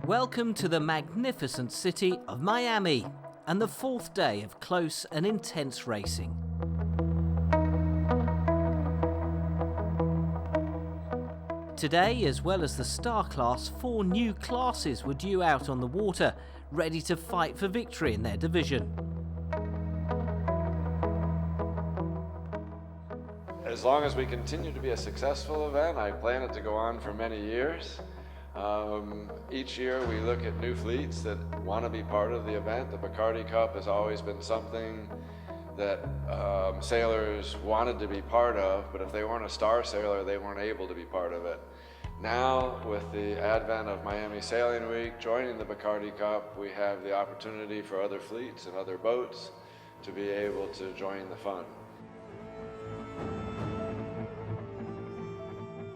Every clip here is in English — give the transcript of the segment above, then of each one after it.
Welcome to the magnificent city of Miami and the fourth day of close and intense racing. Today, as well as the Star Class, 4 new classes were due out on the water, ready to fight for victory in their division. As long as we continue to be a successful event, I plan it to go on for many years. Each year we look at new fleets that want to be part of the event. The BACARDI Cup has always been something that sailors wanted to be part of, but if they weren't a star sailor, they weren't able to be part of it. Now, with the advent of Miami Sailing Week, joining the BACARDI Cup, we have the opportunity for other fleets and other boats to be able to join the fun.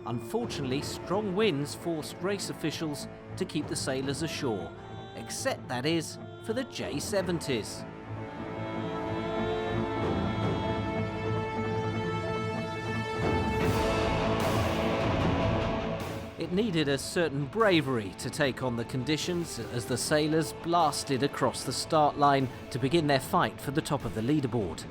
Unfortunately, strong winds forced race officials to keep the sailors ashore, except, that is, for the J70s. It needed a certain bravery to take on the conditions as the sailors blasted across the start line to begin their fight for the top of the leaderboard.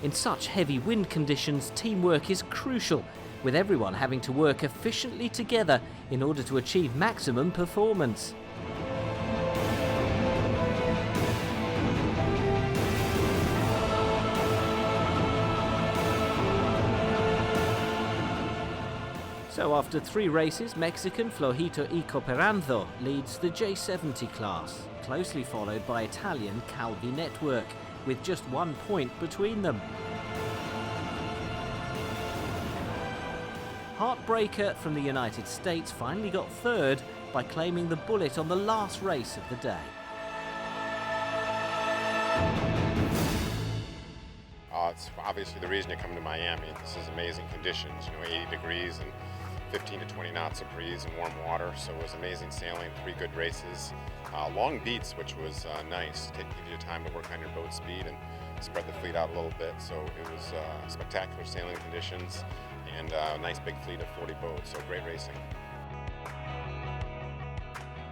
In such heavy wind conditions, teamwork is crucial, with everyone having to work efficiently together in order to achieve maximum performance. So after 3 races, Mexican Flojito y Cooperando leads the J70 class, closely followed by Italian Calvi Network, with just 1 point between them. Heartbreaker from the United States finally got 3rd by claiming the bullet on the last race of the day. It's obviously the reason you come to Miami. This is amazing conditions, 80 degrees and 15 to 20 knots of breeze and warm water, so it was amazing sailing, 3 good races. Long beats, which was nice, to give you time to work on your boat speed and spread the fleet out a little bit, so it was spectacular sailing conditions and a nice big fleet of 40 boats, so great racing.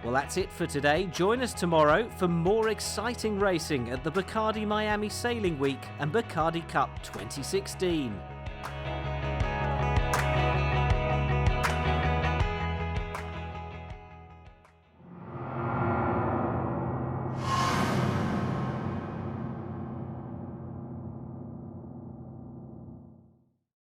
Well, that's it for today. Join us tomorrow for more exciting racing at the BACARDI Miami Sailing Week and BACARDI Cup 2016.